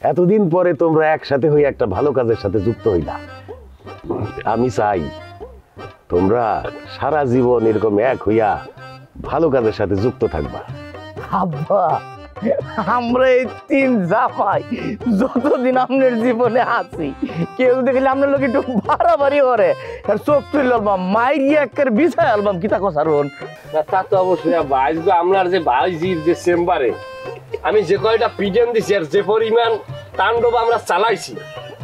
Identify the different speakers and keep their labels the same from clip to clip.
Speaker 1: এতদিন পরে তোমরা একসাথে হয়ে একটা ভালো কাজের সাথে যুক্ত হইলা। আমি চাই তোমরা সারা জীবন এরকম এক হইয়া ভালো কাজের সাথে যুক্ত থাকবা।
Speaker 2: আব্বা আমরা এই 3 জামাই যতদিন আপনার জীবনে আছি কেউ দেখলে আপনার লোক একটু বাড়াবাড়ি করে আর চোখ তুলে আলবাম মাইরিয়া একের বিষয় আলবাম কিতা কসারণ।
Speaker 3: তা তো অবশ্যই আজকে আপনার যে ভাইজির যে চেম্বারে আমি যে কয়টা পিডেন দিছি আর যে পরিমাণ তাণ্ডব আমরা চালাইছি,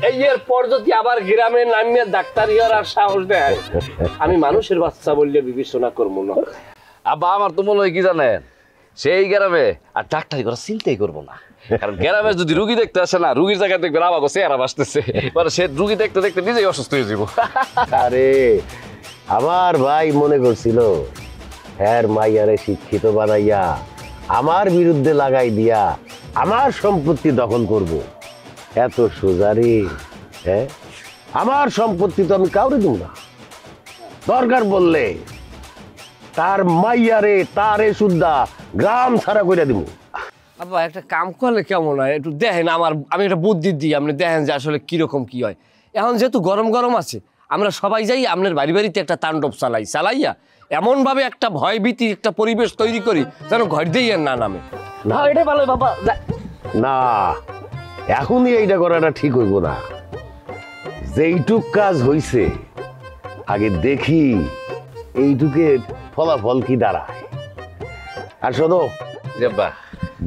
Speaker 3: এই এর পর যদি আবার গ্রামে নামিয়ে ডাক্তারি আর সাহস দেয়, আমি মানুষের বাচ্চা বললে বিবেচনা করবো না।
Speaker 4: আব্বা আমার তো মনে হয় কি জানেন, সেই গ্রামে আর ডাক্তারি করা চিন্তাই করবো না। কারণ গ্রামে যদি রুগী দেখতে আসে না, রুগীর জায়গায় দেখবেন আমাকে চেহারা বাসতেছে, এবার সে রুগী দেখতে দেখতে নিজেই অসুস্থ হয়ে যাব।
Speaker 1: আরে আমার ভাই মনে করছিল হ্যার মাইয়ারে শিক্ষিত বানাইয়া আমার বিরুদ্ধে লাগাই দিয়া আমার সম্পত্তি দখল করব। এত সোজা রে? হ্যাঁ, আমার সম্পত্তি তো আমি কাউরে দেব না। দরকার বললে তার মাইয়ারে তারে সুদ্ধা গ্রাম ছাড়া করে দিব।
Speaker 3: আব্বা একটা কাম করলে কেমন হয়, একটু দেখেন আমি একটা বুদ্ধি দিই, আপনি দেখেন যে আসলে কিরকম কি হয়। এখন যেহেতু গরম গরম আছে, আমরা সবাই যাই আপনার বাড়িতে একটা তাণ্ডব চালাইয়া এমনভাবে একটা ভয়ভীতি একটা পরিবেশ তৈরি করি যেন ঘর দিয়ে না নামে।
Speaker 2: এটা ভালো বাবা।
Speaker 1: না, এখনই এইটা করাটা ঠিক হইব না। যেইটুক কাজ হইছে আগে দেখি এইটুকের ফলাফল কি দাঁড়ায়। আর শোনো,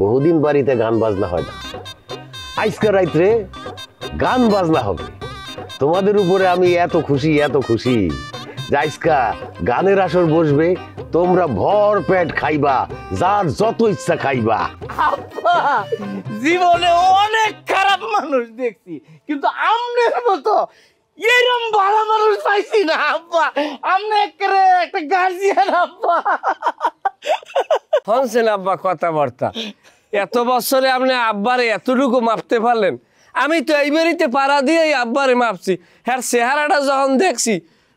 Speaker 1: বহুদিন বাড়িতে গান বাজনা হয় না, আজকে রাত্রে গান বাজনা হবে। তোমাদের উপরে আমি এত খুশি যে আজকা গানের আসর বসবে, তোমরা ভর পেট খাইবা, যার যত ইচ্ছা খাইবা।
Speaker 2: আব্বা জীবনে অনেক খারাপ মানুষ দেখছি, কিন্তু আমনের মতো এরকম ভালো মানুষ পাইছি না আব্বা। আমনে একটা গার্জিয়ান আব্বা।
Speaker 3: শুনছেন আব্বা কথাবার্তা? এত বছরে আপনি আব্বারে এতটুকু মাপতে পারলেন। আমি তো এই বাড়িতে পাড়া দিয়ে আব্বারে মাপছি, হ্যাঁ চেহারাটা যখন দেখছি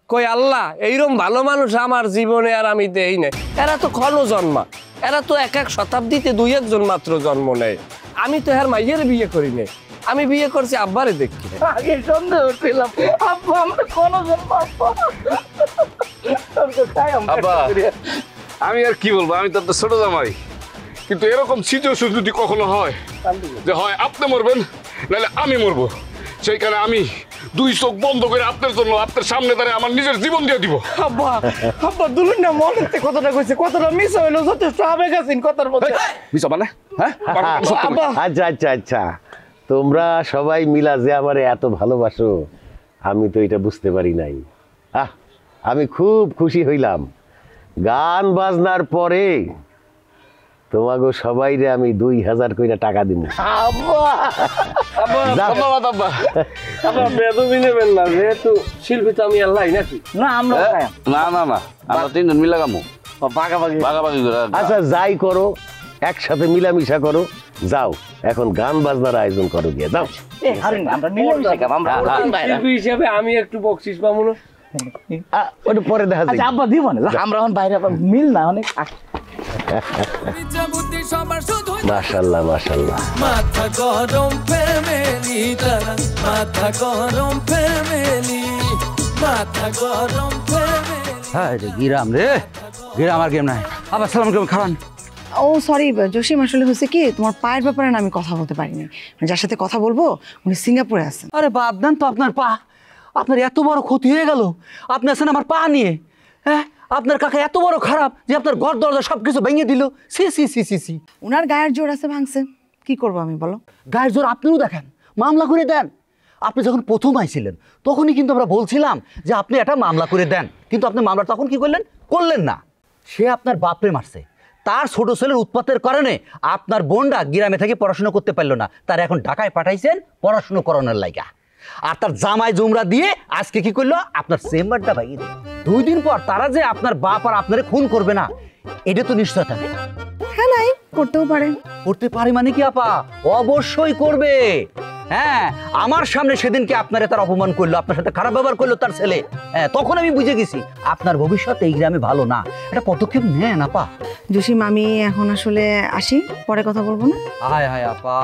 Speaker 3: কই আল্লাহ এইরকম ভালো মানুষ আমার জীবনে আর আমি দেই নাই। এরা তো ক্ষণ জন্মা, এরা তো এক শতাব্দীতে 2-1 মাত্র জন্ম নেয়। আমি তো হ্যাঁ মাইয়ের বিয়ে করি নাই, আমি বিয়ে করছি আব্বারে দেখি।
Speaker 2: আগে সন্দেহ ছিলাম আব্বা আমরা কোন জন্ম
Speaker 4: আব্বা আমি আর কি বলবো, আমি তো ছোট জামাই, কিন্তু এরকম সিচুয়েশন যদি কখনো হয় যে হয় আপনি মরবেন নাহলে আমি মরবো, সেইখানে আমি 2 চোখ বন্ধ করে আপনার জন্য আপনার সামনে দাঁড়িয়ে আমার নিজের জীবন দিয়ে দিব।
Speaker 2: আব্বা আব্বা দুলুন না মনেতে কথাটা কইছে, কথাটা মিস হইলো, যথেষ্ট আবেগ আছেন কথার মধ্যে।
Speaker 4: মিছা মানে? হ্যাঁ
Speaker 1: আচ্ছা আচ্ছা আচ্ছা, তোমরা সবাই মিলা যে আমারে এত ভালোবাসো আমি তো এটা বুঝতে পারি নাই। আমি খুব খুশি হইলাম। গান বাজনার পরে তোমাকে সবাইরে আমি 2000 কইরা টাকা দিব।
Speaker 3: ধন্যবাদ আব্বা। আব্বা বেদবি নেবেন না, যেহেতু শিল্পী তো আমি আল্লাহ নাকি।
Speaker 2: না আমরা
Speaker 4: না না না, আমরা 3 জন মিলা গামু,
Speaker 2: ভাগাভাগি
Speaker 4: করে।
Speaker 1: আচ্ছা যাই করো, একসাথে মিলামিশা করো। যাও এখন গান বাজনার আয়োজন করো, গিয়ে যাও।
Speaker 2: আমরা মিলেমিশে গাম, আমরা
Speaker 3: শিল্পী হিসেবে আমি একটু বকশিস পাবো না?
Speaker 1: ওটা পরে দেখা যাবে।
Speaker 2: আব্বা দিব না, আমরা এখন বাইরে মিল না অনেক।
Speaker 1: মাশাআল্লাহ মাশাআল্লাহ।
Speaker 5: মাথা গরম ফ্যামিলি, তারা মাথা গরম ফ্যামিলি, মাথা গরম ফ্যামিলি।
Speaker 6: হ্যাঁ গিরাম রে, গিরাম আর গেম নাই। আবার সালাম কেমন খাওয়ান?
Speaker 7: ও সরি জসিম, আসলে হয়েছে কি তোমার পায়ের ব্যাপারে না আমি কথা বলতে পারিনি। যার সাথে কথা বলবো উনি সিঙ্গাপুরে আছেন।
Speaker 6: আরে বাদ দেন তো, আপনার পা, আপনার এত বড় ক্ষতি হয়ে গেল, আপনি আছেন আমার পা নিয়ে। হ্যাঁ আপনার কাকা এত বড় খারাপ যে আপনার ঘর দরজা সবকিছু ভেঙে দিল। সি সি সি সি সি।
Speaker 7: উনার গায়ের জোর আছে, ভাঙছে, কি করবো আমি বলো?
Speaker 6: গায়ের জোর আপনিও দেখেন, মামলা করে দেন। আপনি যখন প্রথম আইছিলেন তখনই কিন্তু আমরা বলছিলাম যে আপনি একটা মামলা করে দেন, কিন্তু আপনি মামলা তখন কি করলেন না। সে আপনার বাপরে মারছে, তার ছোট ছেলের উৎপাতের কারণে আপনার বোনরা গ্রামে থেকে পড়াশোনা করতে পারলো না, তার এখন ঢাকায় পাঠাইছেন পড়াশোনা করানোর লাইগা। আর তার জামাই জুমরা দিয়ে আজকে কি করলো, আপনার চেম্বারটা ভাঙিয়ে দিল। 2 দিন পর তারা যে আপনার বাপ আর আপনারে খুন করবে না, এটা তো নিশ্চয়তা নেই।
Speaker 7: হ্যাঁ নাই করতেও পারে।
Speaker 6: করতে পারে মানে কি আপা? অবশ্যই করবে। হ্যাঁ, আমার সামনে সেদিনকে আপনারে তার অপমান করলো, আপনার সাথে খারাপ ব্যবহার করলো তার ছেলে। হ্যাঁ, তখন আমি বুঝে গেছি আপনার ভবিষ্যৎ এই গ্রামে ভালো না। একটা পদক্ষেপ নেন আপা।
Speaker 7: জসিম, আমি এখন আসলে আসি, পরে কথা বলবো না?
Speaker 6: হায় হায় আপা,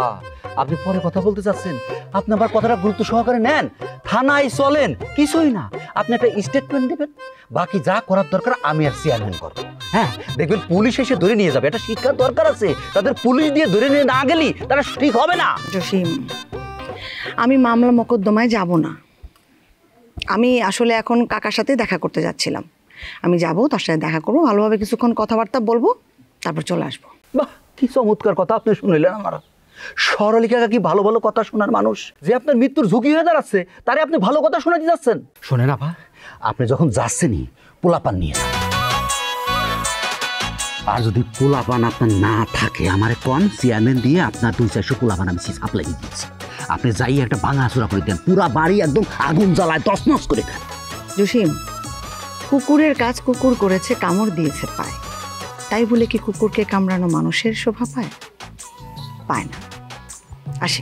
Speaker 6: আপনি পরে কথা বলতে চাচ্ছেন? আপনি আবার কথাটা গুরুত্ব সহকারে নেন, থানায় চলেন, কিছুই না, আপনি একটা স্টেটমেন্ট দেবেন, বাকি যা করার দরকার আমি আর চেয়ারম্যান করবো। হ্যাঁ, দেখবেন পুলিশ এসে ধরে নিয়ে যাবে, এটা শিক্ষার দরকার আছে। তাদের পুলিশ দিয়ে ধরে নিয়ে না গেলি তারা ঠিক হবে না।
Speaker 7: জসিম, আমি মামলা মোকদ্দমায় যাব না। আমি আসলে এখন কাকার সাথে দেখা করতে যাচ্ছিলাম। আমি যাব, তার সাথে দেখা করবো, ভালোভাবে কিছুক্ষণ কথাবার্তা বলবো, তারপর চলে আসবো।
Speaker 6: বাহ, কি চমৎকার কথা আপনি শুনলেন। আমার সরলিকা কি ভালো ভালো কথা শোনার মানুষ, যে আপনার মৃত্যুর ঝুঁকি হয়ে দাঁড়াচ্ছে তারে আপনি ভালো কথা শোনাতে যাচ্ছেন। শোনেন আপা, আপনি যখন যাচ্ছেনই পোলাপান নিয়ে যান, আর যদি পোলাপান আপনার না থাকে আমারে কন, চেয়ারম্যান দিয়ে আপনার 200-400 পোলাপান আমি সাপ্লাই দিচ্ছি। আপনি যাই একটা ভাঙাচোরা করে দেন, পুরা বাড়ি একদম আগুন জ্বালায় তছনছ করে দেন।
Speaker 7: জসিম, কুকুরের কাজ কুকুর করেছে, কামড় দিয়েছে পায়, তাই বলে কি কুকুরকে কামড়ানো মানুষের শোভা পায়? পায় না। আসি।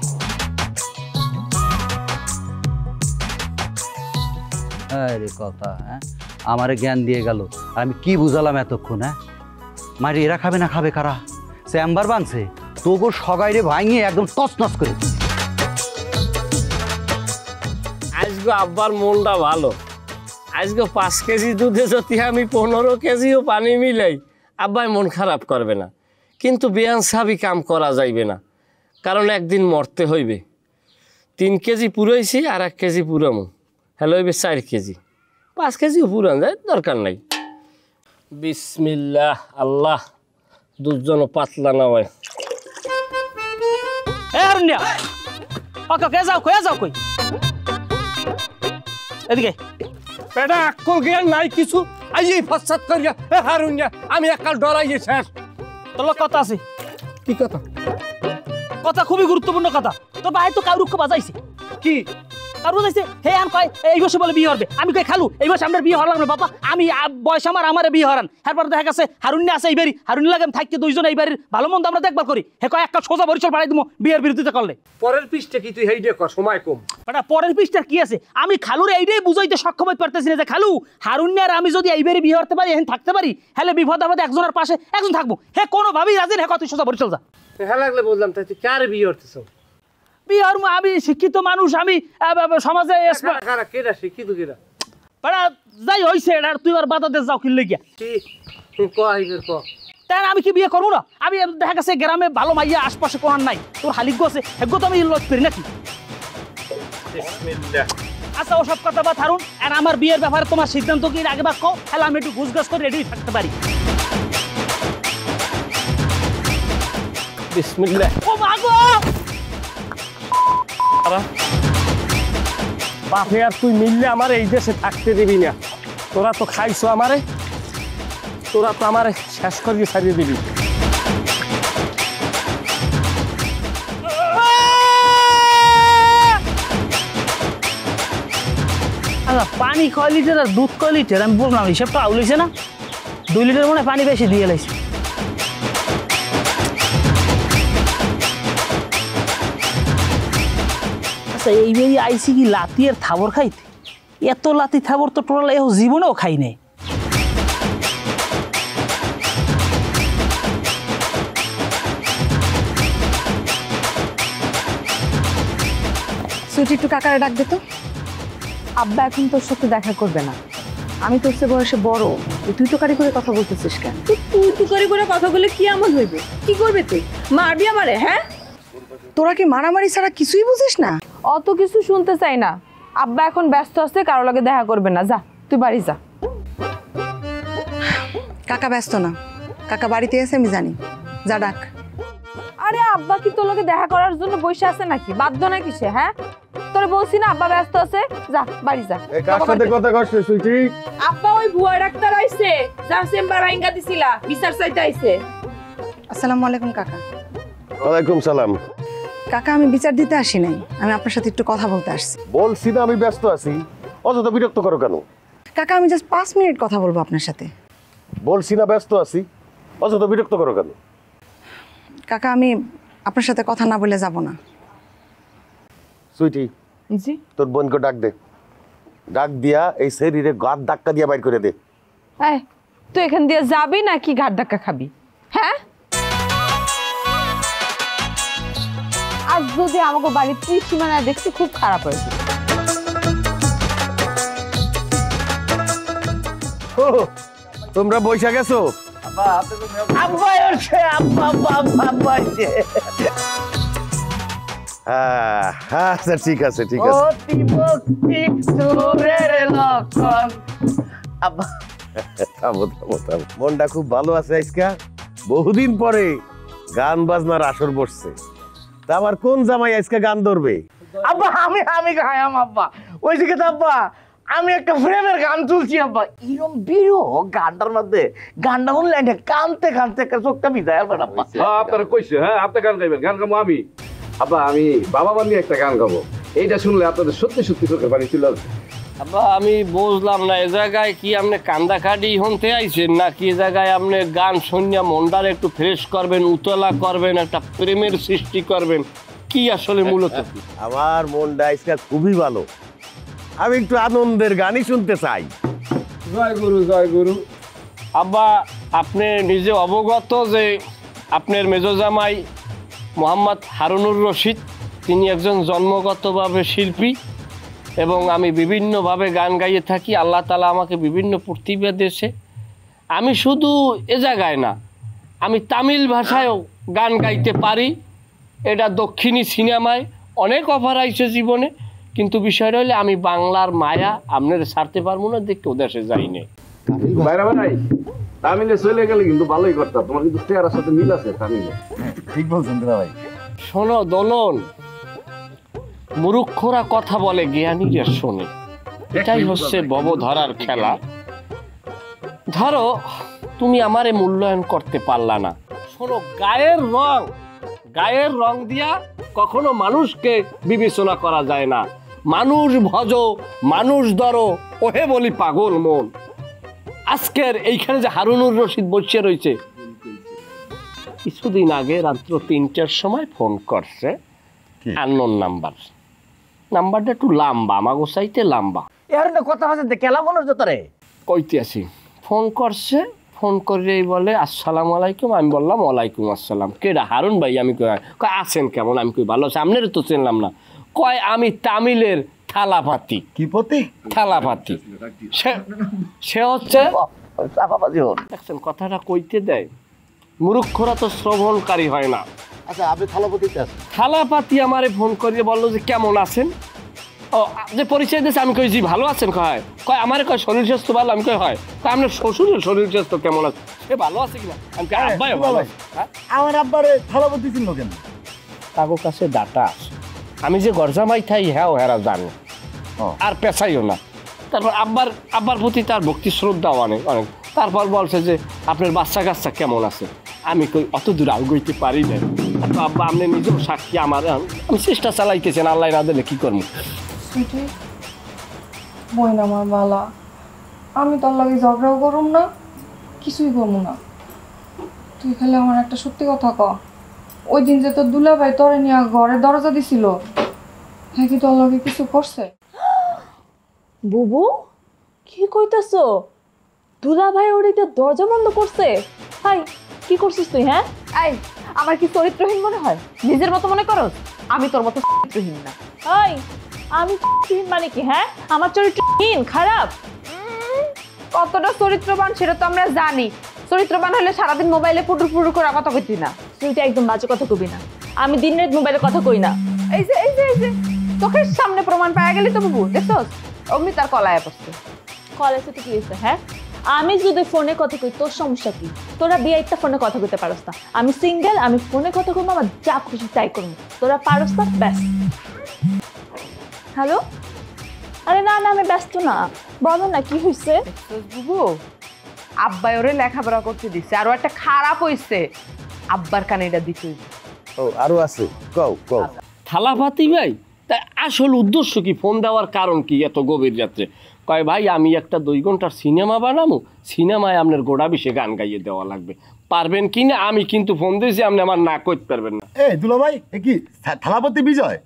Speaker 6: আরে কথা, হ্যাঁ, আমারে জ্ঞান দিয়ে গেল, আমি কি বুঝালাম এতক্ষণ? হ্যাঁ, মারি এরা খাবে না, খাবে কারা? চেম্বার বানছে তোগো সগাইরে ভাঙিয়ে একদম তছনছ করে দিচ্ছে।
Speaker 3: আজকে আব্বার মনটা ভালো। আজকে 5 কেজি দুধে যদি আমি 15 কেজিও পানি মিলাই, আব্বাই মন খারাপ করবে না। কিন্তু বেয়ান সাবি কাম করা যাইবে না, কারণ একদিন মরতে হইবে। 3 কেজি পুরাইছি, আর 1 কেজি পুরামু, হ্যালো হইবে 4 কেজি। 5 কেজিও পুরান যায়, দরকার নাই। বিসমিল্লাহ, আল্লাহ দুজন পাতলা না হয়।
Speaker 2: এদিকে বেটা, আক্কল জ্ঞান নাই কিছু, আইয়ে ফসাদ করিয়া। হারুনিয়া, আমি একাল ডরাইয়ে শেষ। তোর কথা আছে? কি কথা? কথা খুবই গুরুত্বপূর্ণ কথা। তোর ভাই তো কারুক্ষ বাজাইছে। কি কারু বাজাইছে? হে আন কয় এই বছর বলে বিয়ে হবে। আমি কই খালু এই বছর আমরা বিয়ে হলাম না বাবা, আমি বয়স আমার বিয়ে হরান। এরপর দেখা গেছে হারুনিয়া আছে এইবারই, হারুনি লাগে থাকতে 2 জন এইবারের ভালো মন্দ আমরা দেখবার করি। হে কয় একটা সোজা বরিশাল বাড়াই দিমু বিয়ের বিরোধিতা করলে। পরের পৃষ্ঠে কি তুই হেইডে কর, সময় কম। বেটা পরের পৃষ্ঠে কি আছে? আমি খালুর এইটাই বুঝাইতে সক্ষম হইতে পারতেছি না যে খালু হারুনিয়ার আমি যদি এইবারই বিয়ে করতে পারি, এখন থাকতে পারি, হলে বিপদ আপদে একজনের পাশে একজন থাকবো। হে কোনোভাবেই রাজি না, হে কত সোজা বরিশাল যা। হ্যাঁ লাগলে বললাম, তাই তুই কার বিয়ে করতেছ? বিহার আমি শিক্ষিত মানুষ, আমি সমাজে শিক্ষিত কিরা যাই হয়েছে, তুই আর বাধা দিয়ে যাও কিনলে গিয়া। তাই আমি কি বিয়ে করবো না? আমি দেখা গেছে গ্রামে ভালো মাইয়া আশপাশে কোহান নাই, তোর হালিগ্য আছে, এগুলো তো আমি লজ করি নাকি? আচ্ছা ওসব কথা বা থারুন, আর আমার বিয়ের ব্যাপারে তোমার সিদ্ধান্ত কি আগে বা কও, তাহলে আমি একটু গুছগাছ করে রেডি থাকতে পারি। বিসমিল্লাহ। ও মাগো বাপে, আর তুই মিললে আমার এই দেশে থাকতে দিবি না। তোরা তো খাইছো আমারে, তোরা তো আমারে শেষ করিয়ে ছাড়িয়ে দিবি। আচ্ছা পানি কয় লিটার আর দুধ কয় লিটার আমি বললাম, হিসেবটা আউলিছে না? 2 লিটার মনে পানি বেশি দিয়ে লাইছে। আচ্ছা এইবারই আইসি কি লাতি আর থাবর খাইতে? এত লাতি থাবর তো টোটাল এও জীবনেও খাই নাই।
Speaker 7: সুইটি, একটু কাকারে ডাক দে তো।
Speaker 8: আব্বা এখন তোর সাথে দেখা করবে না। আমি তোর চেয়ে বয়সে বড়, তুই তো কারি করে কথা বলতেছিস কেন?
Speaker 9: তুই তুকারি করে কথা বলে কি এমন হইবে? কি করবে তুই? মারবি আমারে? হ্যাঁ,
Speaker 7: তোরা কি মারামারি ছাড়া কিছুই বুঝিস না?
Speaker 8: অত কিছু শুনতে চাই না। আব্বা এখন ব্যস্ত আছে, কারো লগে দেখা করবে না। যা তুই বাড়ি যা।
Speaker 7: কাকা ব্যস্ত না, কাকা বাড়িতে আছে আমি জানি। যা ডাক।
Speaker 8: আরে আব্বা কি তোর লগে দেখা করার জন্য বসে আছে নাকি? বাধ্য না কিসে? হ্যাঁ, তোরে বলছি না আব্বা ব্যস্ত আছে, যা বাড়ি যা।
Speaker 4: এই কার সাথে কথা কইছিস সুইটি?
Speaker 9: আব্বা ওই ভুয়া ডাক্তার আইছে, যার চেম্বার ভাঙা দিছিলা, বিচার চাইতে আইছে।
Speaker 7: আসসালামু আলাইকুম কাকা।
Speaker 1: ওয়ালাইকুম সালাম।
Speaker 7: কাকা, আমি বিচার দিতে আসি নাই, আমি আপনার সাথে একটু কথা বলতে আসছি।
Speaker 1: বলছি না আমি ব্যস্ত আছি, অযথা বিরক্ত করো কেন?
Speaker 7: কাকা, আমি জাস্ট 5 মিনিট কথা বলবো আপনার সাথে।
Speaker 1: বলছি না ব্যস্ত আছি, অযথা বিরক্ত করো কেন?
Speaker 7: কাকা, আমি আপনার সাথে কথা না বলে যাব না।
Speaker 1: সুইটি
Speaker 8: জি
Speaker 1: তোর বোনকে ডাক দে, ডাক দিয়া এই শরীরে গাদ ধাক্কা দিয়া বাইর করে দে।
Speaker 8: এই তুই এখান দিয়ে যাবি নাকি ঘাট ধাক্কা খাবি? হ্যাঁ, আজ যদি আমাকে বাড়ির ত্রিসীমানা দেখছি খুব খারাপ হয়েছে।
Speaker 1: ও, তোমরা বৈশা গেছো?
Speaker 2: আব্বা এসে আব্বা আব্বা আব্বা আব্বা এসে।
Speaker 1: আচ্ছা ঠিক আছে ঠিক আছে।
Speaker 2: অতি ভক্তি সুরের লক্ষণ। আব্বা
Speaker 1: থামো থামো থামো, মনটা খুব ভালো আছে আজকা। বহুদিন পরে গান বাজনার আসর বসছে। তা আবার কোন জামাই আজকে গান ধরবে?
Speaker 2: আব্বা আমি গায়াম আব্বা। ওই দিকে তো আব্বা আমি একটা প্রেমের গান তুলছি আব্বা, এরম বিরো গানটার মধ্যে গানটা শুনলে এটা কানতে কানতে একটা চোখটা বিদায় আব্বা।
Speaker 4: হ্যাঁ আপনারা কইছে, হ্যাঁ আপনি গান গাইবেন, গান গাবো আমি। আব্বা আমি বাবা বানিয়ে একটা গান গাবো, এইটা শুনলে আপনাদের সত্যি সত্যি চোখের পানি চলে আসবে।
Speaker 3: আব্বা আমি বুঝলাম না, এ জায়গায় কি আপনি কান্দা কাটি হতে আইছেন নাকি এ জায়গায় আপনি গান শুনিয়া মনটার একটু ফ্রেশ করবেন, উতলা করবেন, একটা প্রেমের সৃষ্টি করবেন, কি আসলে মূলত?
Speaker 1: আমার মনটা আজকে খুবই ভালো, আমি একটু আনন্দের গানই শুনতে চাই।
Speaker 3: জয় গুরু জয় গুরু। আব্বা আপনি নিজে অবগত যে আপনার মেজো জামাই মোহাম্মদ হারুনুর রশিদ তিনি একজন জন্মগতভাবে শিল্পী এবং আমি বিভিন্নভাবে গান গাইয়ে থাকি। আল্লাহ তাআলা আমাকে বিভিন্ন প্রতিভা দিয়েছে। আমি শুধু এ জায়গায় না, আমি তামিল ভাষায়ও গান গাইতে পারি। এটা দক্ষিণী সিনেমায় অনেক অফার আইছে জীবনে, কিন্তু বিষয়টা হলে আমি বাংলার মায়া আপনার ছাড়তে পারবো না, দেখতে ও দেশে যাইনি।
Speaker 4: বাইরে ভাই তামিলে চলে গেলে কিন্তু ভালোই করতাম, তোমার কিন্তু চেহারার সাথে মিল আছে তামিলে।
Speaker 6: ঠিক বলছেন দাদা ভাই।
Speaker 3: শোনো দোলন, মূর্খরা কথা বলে জ্ঞানীরা শোনে, এটাই হচ্ছে ভবধরার খেলা। ধরো তুমি আমারে মূল্যায়ন করতে পারলা না, শোনো গায়ের রং দিয়া কখনো মানুষকে বিবেচনা করা যায় না। মানুষ ভজ, মানুষ ধরো, ওহে বলি পাগল মন। আজকের এইখানে যে হারুনুর রশিদ বসে রয়েছে, কিছুদিন আগে রাত্র 3টার সময় ফোন করছে, আননোন নাম্বারটা একটু লম্বা, আমাগো চাইতে লম্বা।
Speaker 2: এর না কথা আছে কেলা মনে হচ্ছে তোরে।
Speaker 3: কইতে আসি ফোন করছে, ফোন করেই বলে আসসালামু আলাইকুম। আমি বললাম ওয়ালাইকুম আসসালাম। কেডা? হারুন ভাই। আমি কই আছেন কেমন? আমি কই ভালো আছি, আপনার তো চিনলাম না। কয় আমি তামিলের থালাপাতি।
Speaker 6: কি পতি?
Speaker 3: থালাপাতি। সে হচ্ছে দেখছেন কথাটা কইতে দেয়, মূর্খরা তো শ্রবণকারী হয় না।
Speaker 6: আচ্ছা আপনি থালাপতিতে আছেন?
Speaker 3: থালাপাতি আমারে ফোন করিয়ে বললো যে কেমন আছেন। ও যে পরিচয় দিয়েছে, আমি কই জি ভালো আছেন। কয় আমারে কয় শরীর স্বাস্থ্য ভালো। আমি কই হয়। আমার শ্বশুরের শরীর স্বাস্থ্য কেমন আছে, সে ভালো আছে কিনা? আমি কই আব্বাই ভালো আছে।
Speaker 6: আমার আব্বারে থালাপতি ছিল কেন?
Speaker 3: তাগো কাছে ডাটা আছে, আমি যে গরজামাই থাই হ্যাঁ হেরা জানো আর পেছাইও না। তারপর আব্বার প্রতি তার ভক্তি শ্রদ্ধাও অনেক। তারপর বলছে যে আপনার বাচ্চা কাচ্চা কেমন আছে। আমি কই অত দূর আগুইতে পারি না আব্বা, আপনি নিজেও সাক্ষী। আমার আমি চেষ্টা চালাইতেছেন, আল্লাহ না দিলে কি করবো।
Speaker 10: বই না আমার বালা, আমি তোর লাগে ঝগড়াও করুম না, কিছুই করবো না। তুই খালি আমার একটা সত্যি কথা ক, ওই দিন যে তোর দুলাভাই তোরে নিয়ে ঘরের দরজা দিছিল, হ্যাঁ কি তোর লগে কিছু করছে?
Speaker 8: বুবু কি কইতাছো? দুলা ভাই ওরিতে দরজা বন্ধ করছে? হাই কি করছিস তুই? হ্যাঁ এই আমার কি চরিত্রহীন মনে হয়? নিজের মতো মনে করো? আমি তোর মতো চরিত্রহীন না। এই আমি চরিত্রহীন মানে কি? হ্যাঁ আমার চরিত্রহীন খারাপ? কতটা চরিত্রবান সেটা তো আমরা জানি। চরিত্রবান হলে সারাদিন মোবাইলে পুটুর পুটুর করে কথা কইতি না। তুই তো একদম বাজে কথা কবি না। আমি দিন রাত মোবাইলে কথা কই না। এই যে চোখের সামনে প্রমাণ পাওয়া গেলি তো বুবু, দেখছস অমনি তার কলায় পড়ছে। কলায় তো কি হয়েছে? হ্যাঁ আমি যদি ফোনে কথা কই তোর সমস্যা কি? তোরা বিয়ে একটা ফোনে কথা কইতে পারস না। আমি সিঙ্গেল, আমি ফোনে কথা কইবো, আমার যা খুশি তাই করবো। তোরা পারস না, ব্যাস। হ্যালো, আরে না আমি ব্যস্ত না, বলো না কি হয়েছে।
Speaker 9: বুবু আব্বাই ওরে লেখাপড়া করতে দিচ্ছে, আরো একটা খারাপ হইছে, আব্বার কানে এটা দিতে হইবে।
Speaker 1: ও আরো আছে, কও কও।
Speaker 3: থালাপাতি ভাই, তাই আসল উদ্দেশ্য কি? ফোন দেওয়ার কারণ কি এত গভীর যাচ্ছে? কয় ভাই আমি একটা 2 ঘন্টার সিনেমা বানাবো, সিনেমায় আপনার গোড়া বিষে গান গাইয়ে দেওয়া লাগবে, পারবেন কি না? আমি কিন্তু ফোন দিয়েছি, আপনি আমার না করতে পারবেন না।
Speaker 6: এই দুলা ভাই, এ কি থালাপতি বিজয়?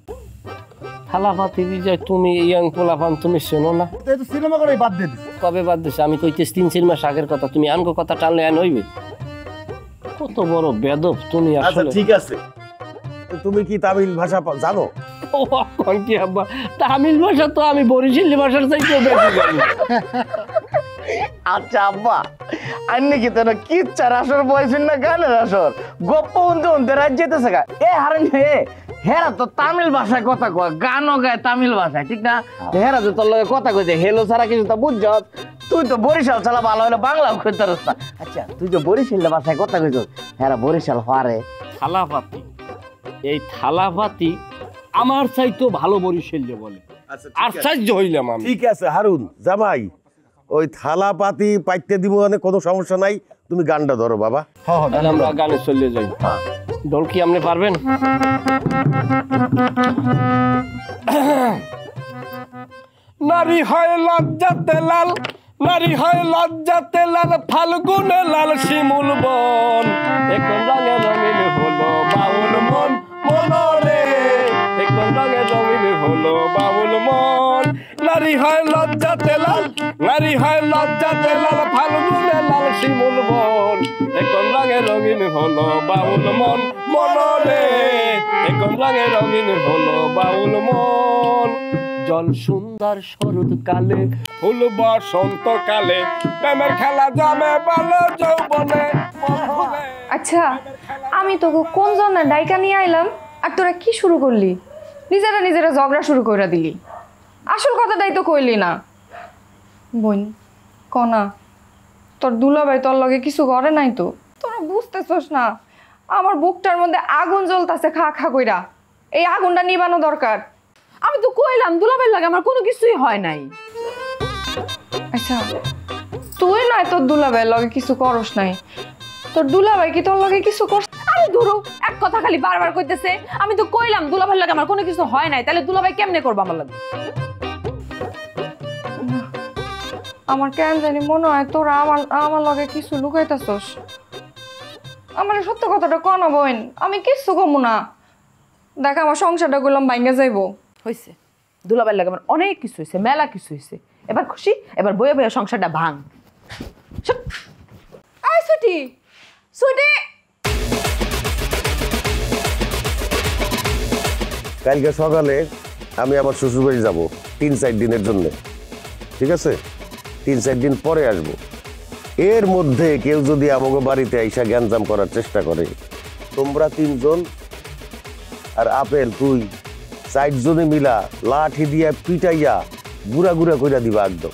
Speaker 3: থালাপাতি বিজয় তুমি ইয়াং পোলাপান তুমি শোনো না
Speaker 11: এই তো সিনেমা করে বাদ দিয়ে দিছি।
Speaker 3: কবে বাদ দিছে আমি কইতেছি 3-4 মাস আগের কথা তুমি আনকো কথা টানলে আন হইবে কত বড় বেদব তুমি
Speaker 1: আচ্ছা
Speaker 3: আসলে
Speaker 1: ঠিক আছে, তুমি কি তামিল ভাষা জানো?
Speaker 3: ও কোন কি আব্বা তামিল ভাষা তো আমি বরিশালী ভাষার চাইতেও বেশি জানি
Speaker 2: আচ্ছা আব্বা আন্নে কি তোর কিচ্ছার আসর বয়সের না গানের আসর গপ্প উনতে উনতে রাত যেতেছে গা এ হারেন হে হেরা তো তামিল ভাষায় কথা কয় গানও গায় তামিল ভাষায় ঠিক না হেরা তো তোর লগে কথা কইছে হেলো ছাড়া কিছু তো বুঝছ তুই তো বরিশাল ছাড়া ভালো হলে বাংলাও কইতে পারছ না আচ্ছা তুই তো বরিশাল ভাষায় কথা কইছ হেরা বরিশাল হারে
Speaker 3: থালাপাতি এই থালাপাতি আমার চাইতেও ভালো বরিশালী বলে আশ্চর্য হইলাম আমি
Speaker 1: ঠিক আছে হারুন জামাই, ওই থালা পাতি পাইতে দিব মানে কোনো সমস্যা নাই, তুমি গানটা ধরো বাবা।
Speaker 3: তাহলে আমরা গানে চলে যাই ঢোল কি আপনি পারবেন? নারী হয় লজ্জাতে লাল, নারী হয় লজ্জাতে লাল, ফাল্গুনে লাল শিমুল বন, এখন রঙে রঙিন হলো বাউল মন মনরে, এখন রঙে রঙিন হলো বাউল মন। নারী হয় লজ্জাতে লাল, নারী হয় লজ্জাতে লাল, ফাল্গুনে লাল শিমুল বন, এখন রঙে রঙিন হলো বাউল মন মনরে, এখন রঙে রঙিন হলো বাউল মন। জল সুন্দর শরৎ কালে, ফুল বসন্ত কালে, প্রেমের খেলা যাবে বলো যৌবনে।
Speaker 10: আচ্ছা আমি তোকে কোন জন্য ডাইকা নিয়ে আইলাম আর তোরা কি শুরু করলি? নিজেরা নিজেরা ঝগড়া শুরু করে দিলি, আসল কথাটাই তো কইলি না। বোন কনা তোর দুলাভাই তোর লগে কিছু করে নাই তো? তোরা বুঝতেছস না আমার বুকটার মধ্যে আগুন জ্বলতাছে খা খা কইরা, এই আগুনটা নিবানো দরকার।
Speaker 9: আমি তো কইলাম দুলাভাইয়ের লাগে আমার কোনো কিছুই হয় নাই।
Speaker 10: আচ্ছা তুই নয় তোর দুলাভাইয়ের লগে কিছু করস নাই, তোর দুলাভাই কি তোর লগে কিছু করছ?
Speaker 9: আরে ধরো এক কথা খালি বারবার কইতেছে। আমি তো কইলাম দুলাভাইয়ের লাগে আমার কোনো কিছু হয় নাই, তাহলে দুলাভাই কেমনে করবো আমার লাগে?
Speaker 10: আমার কেন জানি মনে হয় তোরা আমার লগে কিছু লুকাইতাছস। আমার সত্য কথাটা কন বোন, আমি কিচ্ছু কমু না। দেখ আমার সংসারটা করলাম ভাঙ্গা যাইবো।
Speaker 9: হইছে দুলাভাইয়ের লাগে আমার অনেক কিছু হয়েছে, মেলা কিছু হয়েছে। এবার খুশি, এবার বইয়ে বইয়ে সংসারটা ভাঙ।
Speaker 10: আয় ছুটি ছুটি।
Speaker 1: কালকে সকালে আমি আমার শ্বশুরবাড়ি যাব 3-4 দিনের জন্য, ঠিক আছে? 3-4 দিন পরে আসব। এর মধ্যে কেউ যদি আমাকে বাড়িতে আইসা গ্যাঞ্জাম করার চেষ্টা করে, তোমরা 3 জন আর আপেল তুই 4 জনে মিলা লাঠি দিয়া পিটাইয়া গুড়া গুড়া কইরা দিবা একদম।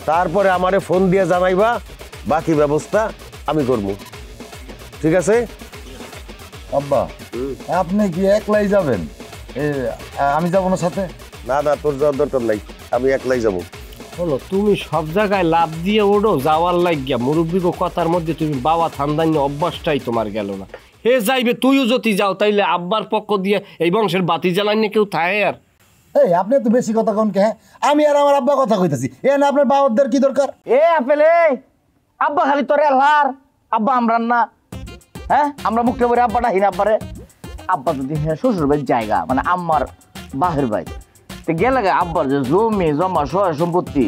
Speaker 1: তারপরে আমারে ফোন দিয়ে জানাইবা, বাকি ব্যবস্থা আমি করব, ঠিক আছে?
Speaker 11: আব্বা আপনি কি একলাই যাবেন? আমি যাবো না সাথে?
Speaker 1: না না, তোর যাওয়ার দরকার নাই, আমি একলাই যাব।
Speaker 3: হলো তুমি সব জায়গায় লাভ দিয়ে ওড়ো যাওয়ার লাগিয়া, মুরব্বীকে কথার মধ্যে তুমি বাবা থান্দান্য অভ্যাসটাই তোমার গেল না। হে যাইবে তুইও যদি যাও তাইলে আব্বার পক্ষ দিয়ে এই বংশের বাতি জ্বালানি কেউ থাকে? আর
Speaker 11: এই আপনি তো বেশি কথা কোন কে? আমি আর আমার আব্বা কথা কইতাছি, এ না আপনার বাবাদের কি দরকার?
Speaker 2: এ আপেলে আব্বা খালি তোরে লার, আব্বা আমরা না। হ্যাঁ আমরা মুখটা বলে আব্বাটা হিন আব্বারে। আব্বা যদি হ্যাঁ শ্বশুর বাড়ির জায়গা মানে আম্মার বাহের বাড়ি তো গেলে আব্বার যে জমি জমা সহায় সম্পত্তি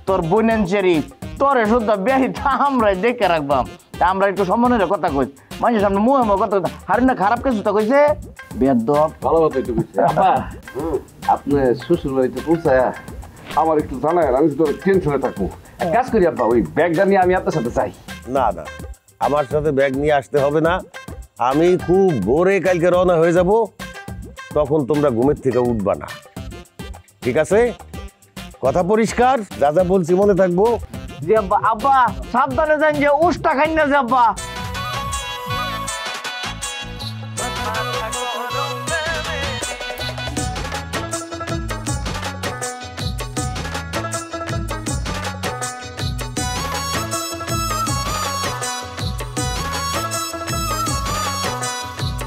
Speaker 2: তোর বোনেঞ্চেরি তোরে শুদ্ধ বেহিতা আমরাই দেখে রাখবাম। তা আমরা একটু সম্মানের কথা কই, মানুষের সামনে মুহে মুহে কথা হারি না, খারাপ কিছু তো কইছে বেদব।
Speaker 4: ভালো কথা একটু কইছে আব্বা। আপনি শ্বশুর বাড়িতে পৌঁছায়া আমার একটু জানায়, আমি তো টেনশনে থাকবো। কাজ করি আব্বা, ওই ব্যাগটা নিয়ে আমি আপনার সাথে যাই।
Speaker 1: না না, আমার সাথে ব্যাগ নিয়ে আসতে হবে না। আমি খুব ভোরে কালকে রওনা হয়ে যাব, তখন তোমরা ঘুমের থেকে উঠবা না, ঠিক আছে? কথা পরিষ্কার? যা যা বলছি মনে থাকবো।
Speaker 2: যে আব্বা আব্বা সাবধানে যান, যে উষ্টা খাই না যে আব্বা।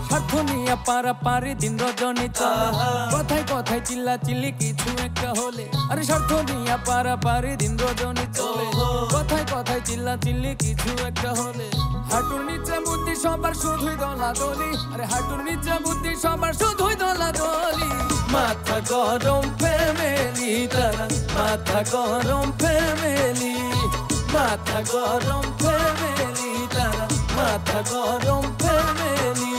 Speaker 5: স্বার্থ নিয়ে পারাপারি দিন রজনী চলে কথায় কথায় চিল্লা চিল্লি কিছু একটা হলে আরে স্বার্থ নিয়ে পারাপারি দিন রজনী চলে কথায় কথায় চিল্লা চিল্লি কিছু একটা হলে হাঁটুর নিচে বুদ্ধি সবার শুধুই দলাদলি আরে হাঁটুর নিচে বুদ্ধি সবার শুধুই দলাদলি মাথা গরম ফ্যামিলি তারা মাথা গরম ফ্যামিলি মাথা গরম ফ্যামিলি তারা মাথা গরম ফ্যামিলি